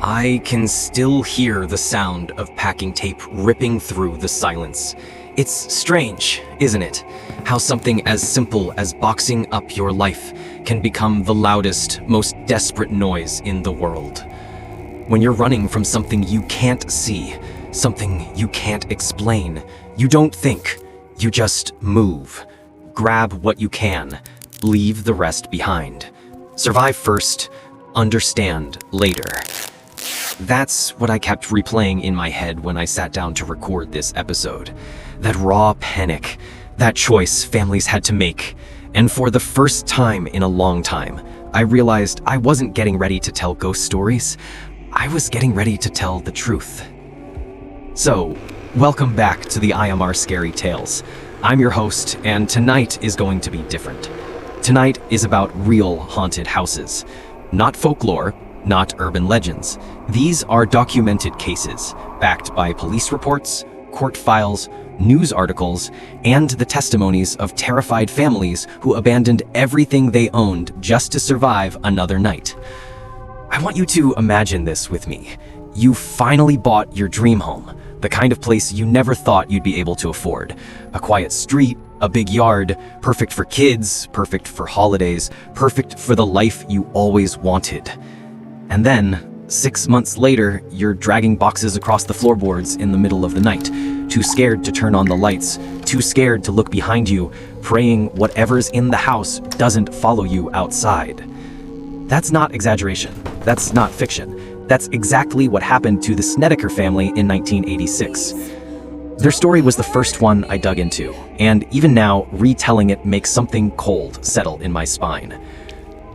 I can still hear the sound of packing tape ripping through the silence. It's strange, isn't it? How something as simple as boxing up your life can become the loudest, most desperate noise in the world. When you're running from something you can't see, something you can't explain, you don't think, you just move. Grab what you can, leave the rest behind. Survive first, understand later. That's what I kept replaying in my head when I sat down to record this episode. That raw panic, that choice families had to make. And for the first time in a long time, I realized I wasn't getting ready to tell ghost stories. I was getting ready to tell the truth. So, welcome back to the IMR Scary Tales. I'm your host, and tonight is going to be different. Tonight is about real haunted houses. Not folklore, not urban legends. These are documented cases, backed by police reports, court files, news articles, and the testimonies of terrified families who abandoned everything they owned just to survive another night. I want you to imagine this with me. You finally bought your dream home, the kind of place you never thought you'd be able to afford. A quiet street, a big yard, perfect for kids, perfect for holidays, perfect for the life you always wanted. And then, 6 months later, you're dragging boxes across the floorboards in the middle of the night, too scared to turn on the lights, too scared to look behind you, praying whatever's in the house doesn't follow you outside. That's not exaggeration. That's not fiction. That's exactly what happened to the Snedeker family in 1986. Their story was the first one I dug into, and even now, retelling it makes something cold settle in my spine.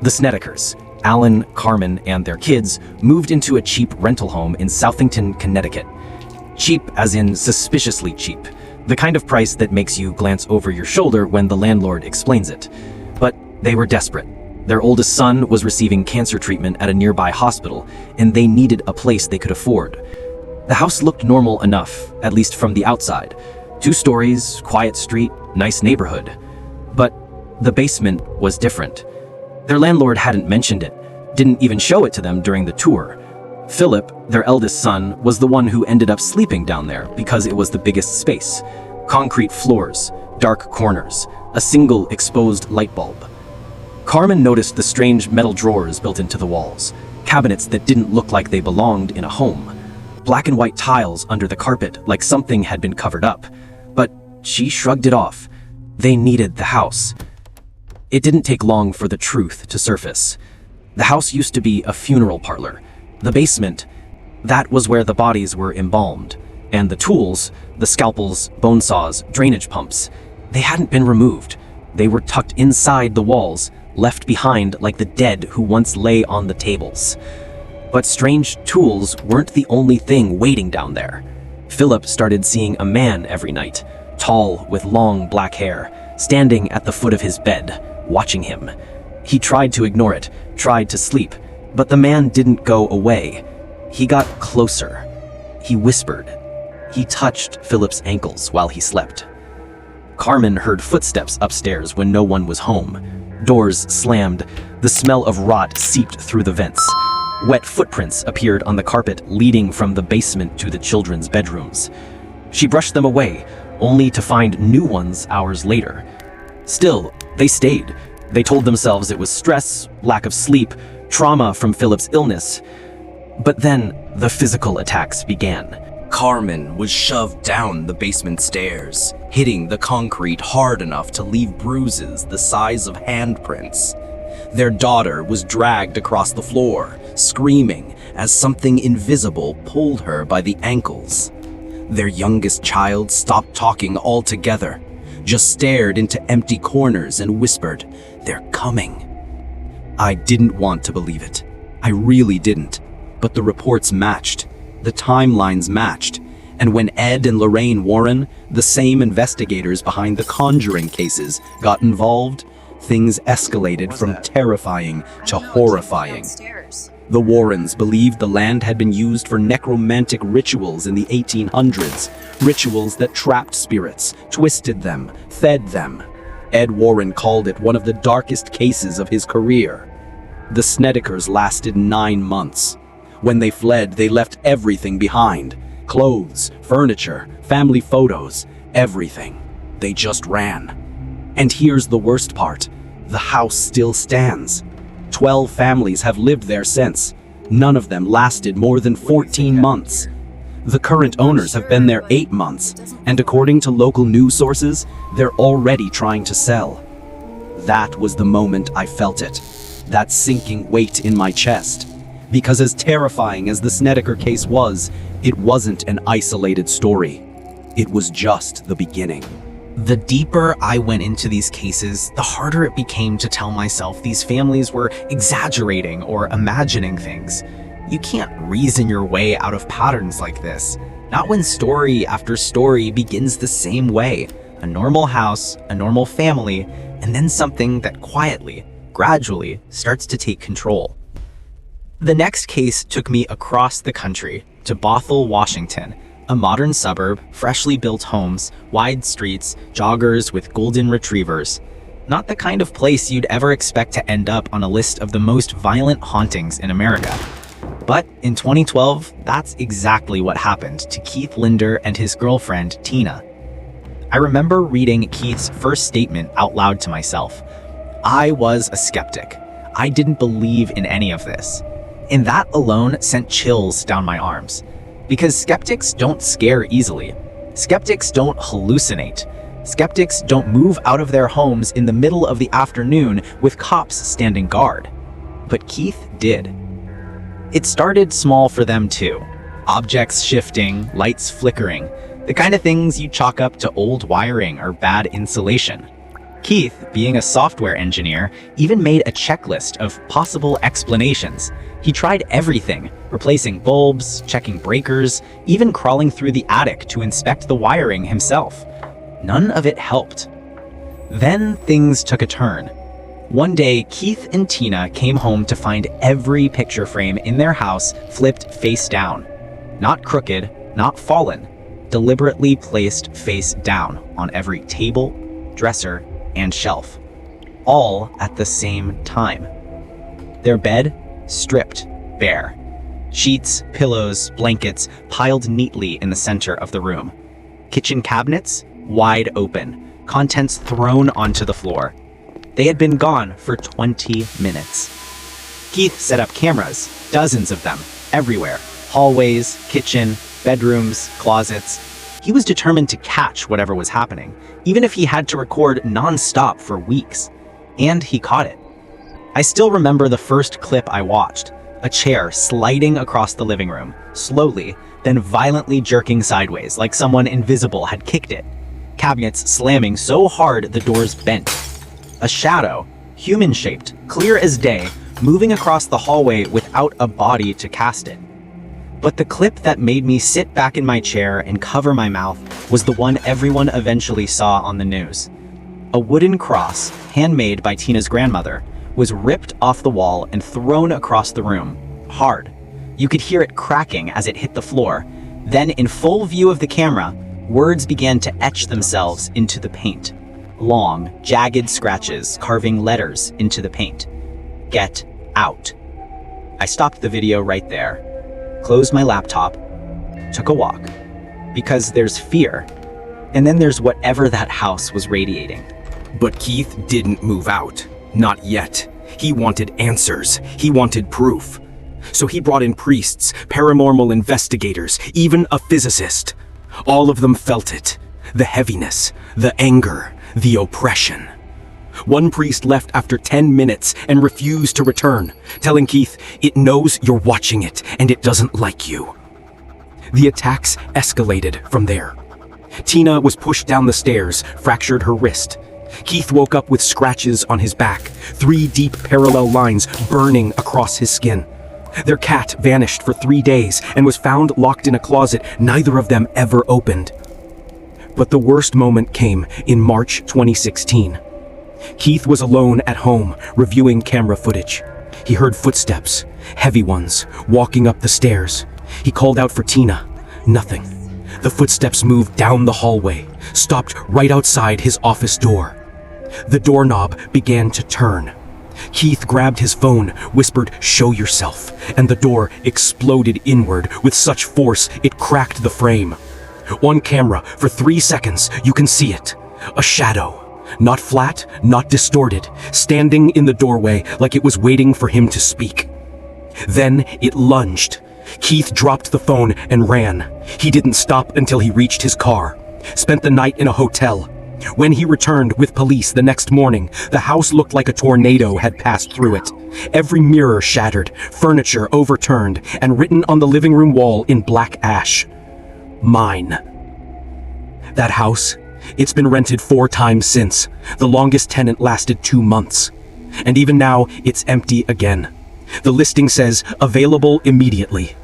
The Snedekers, Alan, Carmen, and their kids moved into a cheap rental home in Southington, Connecticut. Cheap as in suspiciously cheap, the kind of price that makes you glance over your shoulder when the landlord explains it. But they were desperate. Their oldest son was receiving cancer treatment at a nearby hospital, and they needed a place they could afford. The house looked normal enough, at least from the outside. 2 stories, quiet street, nice neighborhood. But the basement was different. Their landlord hadn't mentioned it, didn't even show it to them during the tour. Philip, their eldest son, was the one who ended up sleeping down there because it was the biggest space. Concrete floors, dark corners, a single exposed light bulb. Carmen noticed the strange metal drawers built into the walls, cabinets that didn't look like they belonged in a home. Black and white tiles under the carpet like something had been covered up. But she shrugged it off. They needed the house. It didn't take long for the truth to surface. The house used to be a funeral parlor. The basement, that was where the bodies were embalmed. And the tools, the scalpels, bone saws, drainage pumps, they hadn't been removed. They were tucked inside the walls, left behind like the dead who once lay on the tables. But strange tools weren't the only thing waiting down there. Philip started seeing a man every night, tall with long black hair, standing at the foot of his bed, watching him. He tried to ignore it, tried to sleep, but the man didn't go away. He got closer. He whispered. He touched Philip's ankles while he slept. Carmen heard footsteps upstairs when no one was home. Doors slammed. The smell of rot seeped through the vents. Wet footprints appeared on the carpet leading from the basement to the children's bedrooms. She brushed them away, only to find new ones hours later. Still, they stayed. They told themselves it was stress, lack of sleep, trauma from Philip's illness. But then, the physical attacks began. Carmen was shoved down the basement stairs, hitting the concrete hard enough to leave bruises the size of handprints. Their daughter was dragged across the floor, screaming as something invisible pulled her by the ankles. Their youngest child stopped talking altogether, just stared into empty corners and whispered, "They're coming." I didn't want to believe it. I really didn't. But the reports matched. The timelines matched. And when Ed and Lorraine Warren, the same investigators behind the Conjuring cases, got involved, things escalated from terrifying to horrifying. The Warrens believed the land had been used for necromantic rituals in the 1800s, rituals that trapped spirits, twisted them, fed them. Ed Warren called it one of the darkest cases of his career. The Snedekers lasted 9 months. When they fled, they left everything behind. Clothes, furniture, family photos, everything. They just ran. And here's the worst part. The house still stands. 12 families have lived there since. None of them lasted more than 14 months. The current owners have been there 8 months, and according to local news sources, they're already trying to sell. That was the moment I felt it. That sinking weight in my chest. Because as terrifying as the Snedeker case was, it wasn't an isolated story. It was just the beginning. The deeper I went into these cases, the harder it became to tell myself these families were exaggerating or imagining things. You can't reason your way out of patterns like this. Not when story after story begins the same way. A normal house, a normal family, and then something that quietly, gradually starts to take control. The next case took me across the country to Bothell, Washington, a modern suburb, freshly built homes, wide streets, joggers with golden retrievers. Not the kind of place you'd ever expect to end up on a list of the most violent hauntings in America. But in 2012, that's exactly what happened to Keith Linder and his girlfriend, Tina. I remember reading Keith's first statement out loud to myself. I was a skeptic. I didn't believe in any of this. And that alone sent chills down my arms. Because skeptics don't scare easily. Skeptics don't hallucinate. Skeptics don't move out of their homes in the middle of the afternoon with cops standing guard. But Keith did. It started small for them too. Objects shifting, lights flickering, the kind of things you chalk up to old wiring or bad insulation. Keith, being a software engineer, even made a checklist of possible explanations. He tried everything, replacing bulbs, checking breakers, even crawling through the attic to inspect the wiring himself. None of it helped. Then things took a turn. One day, Keith and Tina came home to find every picture frame in their house flipped face down. Not crooked, not fallen, deliberately placed face down on every table, dresser, and shelf. All at the same time. Their bed, stripped bare. Sheets, pillows, blankets piled neatly in the center of the room. Kitchen cabinets, wide open, contents thrown onto the floor. They had been gone for 20 minutes. Keith set up cameras, dozens of them, everywhere. Hallways, kitchen, bedrooms, closets. He was determined to catch whatever was happening, even if he had to record non-stop for weeks. And he caught it. I still remember the first clip I watched, a chair sliding across the living room, slowly, then violently jerking sideways like someone invisible had kicked it. Cabinets slamming so hard the doors bent. A shadow, human-shaped, clear as day, moving across the hallway without a body to cast it. But the clip that made me sit back in my chair and cover my mouth was the one everyone eventually saw on the news. A wooden cross, handmade by Tina's grandmother, was ripped off the wall and thrown across the room, hard. You could hear it cracking as it hit the floor. Then, in full view of the camera, words began to etch themselves into the paint. Long, jagged scratches carving letters into the paint. Get out. I stopped the video right there, closed my laptop, took a walk. Because there's fear, and then there's whatever that house was radiating. But Keith didn't move out. Not yet. He wanted answers. He wanted proof. So he brought in priests, paranormal investigators, even a physicist. All of them felt it. The heaviness, the anger, the oppression. One priest left after 10 minutes and refused to return, telling Keith it knows you're watching it and it doesn't like you. The attacks escalated from there. Tina was pushed down the stairs, fractured her wrist. Keith woke up with scratches on his back, 3 deep parallel lines burning across his skin. Their cat vanished for 3 days and was found locked in a closet neither of them ever opened. But the worst moment came in March 2016. Keith was alone at home, reviewing camera footage. He heard footsteps, heavy ones, walking up the stairs. He called out for Tina. Nothing. The footsteps moved down the hallway, stopped right outside his office door. The doorknob began to turn. Keith grabbed his phone, whispered, "Show yourself," and the door exploded inward with such force it cracked the frame. On camera, for 3 seconds, you can see it. A shadow. Not flat, not distorted, standing in the doorway like it was waiting for him to speak. Then it lunged. Keith dropped the phone and ran. He didn't stop until he reached his car. Spent the night in a hotel. When he returned with police the next morning, the house looked like a tornado had passed through it. Every mirror shattered, furniture overturned, and written on the living room wall in black ash, "Mine." That house, it's been rented 4 times since. The longest tenant lasted 2 months. And even now, it's empty again. The listing says, "Available immediately."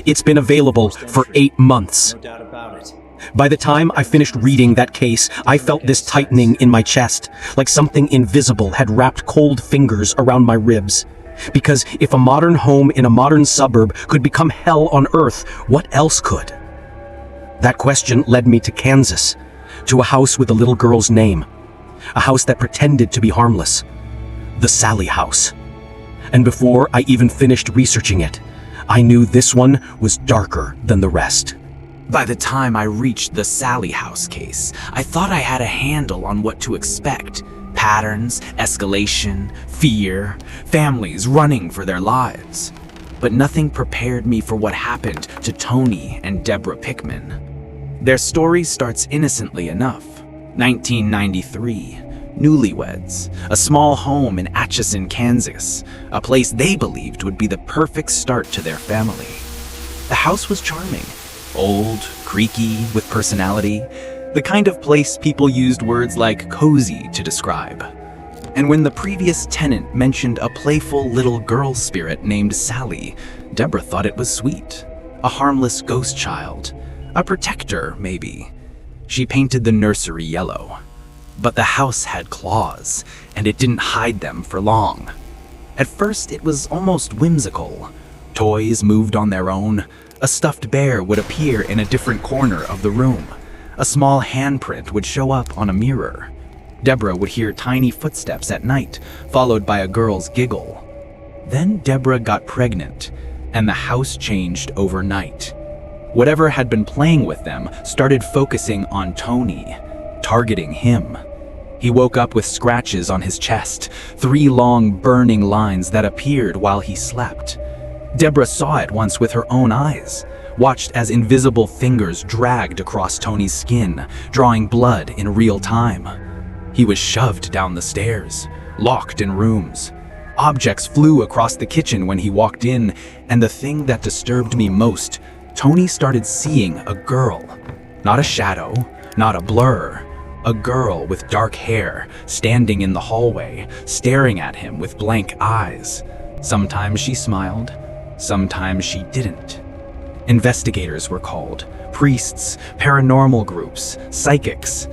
It's been available for 8 months. No doubt about it. By the time I finished reading that case, I felt this tightening in my chest, like something invisible had wrapped cold fingers around my ribs. Because if a modern home in a modern suburb could become hell on earth, what else could? That question led me to Kansas, to a house with a little girl's name. A house that pretended to be harmless. The Sally House. And before I even finished researching it, I knew this one was darker than the rest. By the time I reached the Sally House case, I thought I had a handle on what to expect. Patterns, escalation, fear, families running for their lives. But nothing prepared me for what happened to Tony and Deborah Pickman. Their story starts innocently enough. 1993, newlyweds, a small home in Atchison, Kansas, a place they believed would be the perfect start to their family. The house was charming. Old, creaky, with personality, the kind of place people used words like cozy to describe. And when the previous tenant mentioned a playful little girl spirit named Sally, Deborah thought it was sweet. A harmless ghost child. A protector, maybe. She painted the nursery yellow. But the house had claws, and it didn't hide them for long. At first, it was almost whimsical. Toys moved on their own. A stuffed bear would appear in a different corner of the room. A small handprint would show up on a mirror. Deborah would hear tiny footsteps at night, followed by a girl's giggle. Then Deborah got pregnant, and the house changed overnight. Whatever had been playing with them started focusing on Tony, targeting him. He woke up with scratches on his chest, 3 long burning lines that appeared while he slept. Deborah saw it once with her own eyes, watched as invisible fingers dragged across Tony's skin, drawing blood in real time. He was shoved down the stairs, locked in rooms. Objects flew across the kitchen when he walked in, and the thing that disturbed me most, Tony started seeing a girl. Not a shadow, not a blur. A girl with dark hair, standing in the hallway, staring at him with blank eyes. Sometimes she smiled, sometimes she didn't. Investigators were called, priests, paranormal groups, psychics,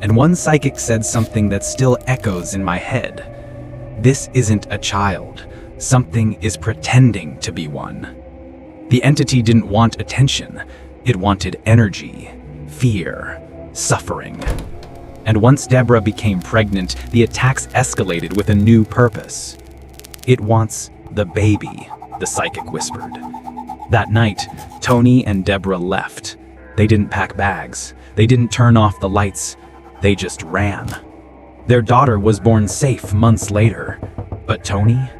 and one psychic said something that still echoes in my head. This isn't a child. Something is pretending to be one. The entity didn't want attention. It wanted energy, fear, suffering. And once Deborah became pregnant, the attacks escalated with a new purpose. It wants the baby, the psychic whispered. That night, Tony and Deborah left. They didn't pack bags. They didn't turn off the lights. They just ran. Their daughter was born safe months later. But Tony?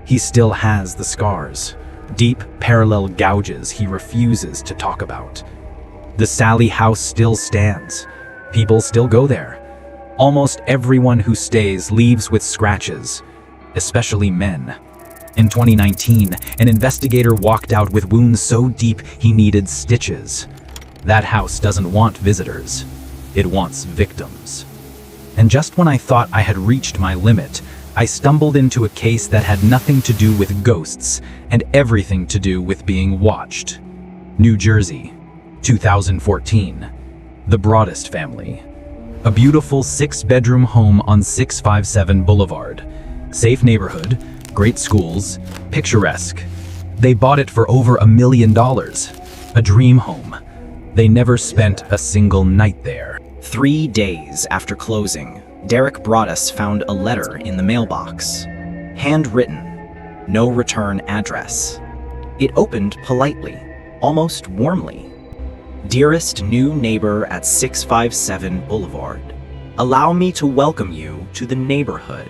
He still has the scars. Deep, parallel gouges he refuses to talk about. The Sally house still stands. People still go there. Almost everyone who stays leaves with scratches, especially men. In 2019, an investigator walked out with wounds so deep he needed stitches. That house doesn't want visitors. It wants victims. And just when I thought I had reached my limit, I stumbled into a case that had nothing to do with ghosts and everything to do with being watched. New Jersey, 2014. The Broadest family. A beautiful 6-bedroom home on 657 Boulevard. Safe neighborhood, great schools, picturesque. They bought it for over $1 million. A dream home. They never spent a single night there. 3 days after closing, Derek Broadus found a letter in the mailbox. Handwritten, no return address. It opened politely, almost warmly. Dearest new neighbor at 657 Boulevard, allow me to welcome you to the neighborhood.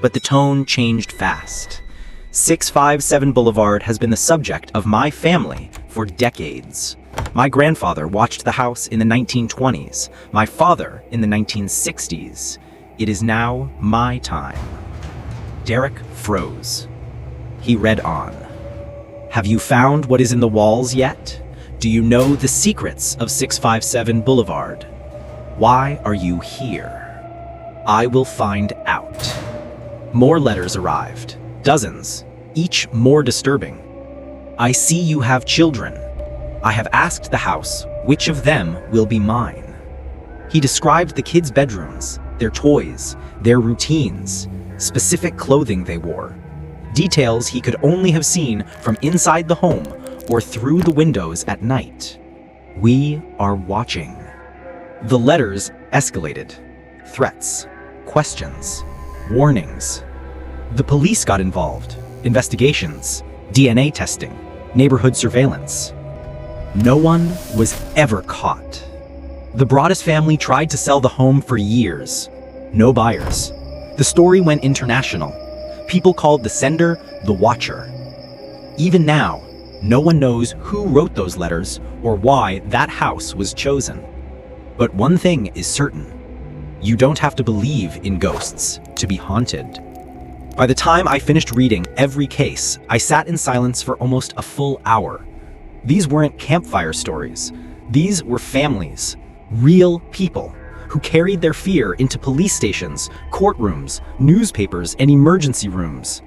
But the tone changed fast. 657 Boulevard has been the subject of my family for decades. My grandfather watched the house in the 1920s, my father in the 1960s. It is now my time. Derek froze. He read on. Have you found what is in the walls yet? Do you know the secrets of 657 Boulevard? Why are you here? I will find out. More letters arrived. Dozens, each more disturbing. I see you have children. I have asked the house which of them will be mine. He described the kids' bedrooms, their toys, their routines, specific clothing they wore, details he could only have seen from inside the home or through the windows at night. We are watching. The letters escalated. Threats, questions, warnings. The police got involved. Investigations, DNA testing, neighborhood surveillance. No one was ever caught. The Broaddus family tried to sell the home for years. No buyers. The story went international. People called the sender the Watcher. Even now, no one knows who wrote those letters or why that house was chosen. But one thing is certain. You don't have to believe in ghosts to be haunted. By the time I finished reading every case, I sat in silence for almost a full hour. These weren't campfire stories. These were families, real people, who carried their fear into police stations, courtrooms, newspapers, and emergency rooms.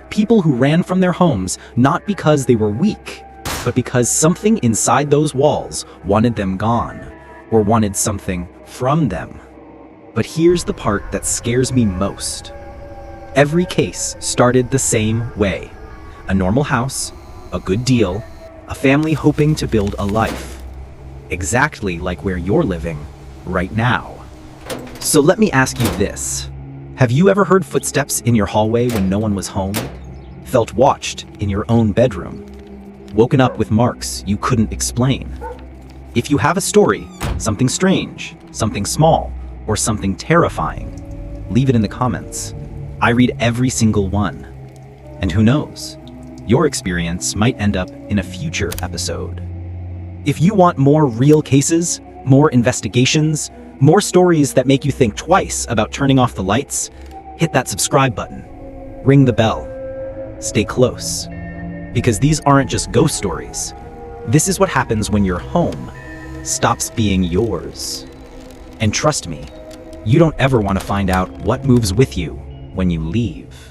People who ran from their homes not because they were weak, but because something inside those walls wanted them gone, or wanted something from them. But here's the part that scares me most. Every case started the same way. A normal house, a good deal, a family hoping to build a life. Exactly like where you're living right now. So let me ask you this. Have you ever heard footsteps in your hallway when no one was home? Felt watched in your own bedroom? Woken up with marks you couldn't explain? If you have a story, something strange, something small, or something terrifying, leave it in the comments. I read every single one. And who knows? Your experience might end up in a future episode. If you want more real cases, more investigations, more stories that make you think twice about turning off the lights, hit that subscribe button. Ring the bell. Stay close. Because these aren't just ghost stories. This is what happens when your home stops being yours. And trust me, you don't ever want to find out what moves with you when you leave.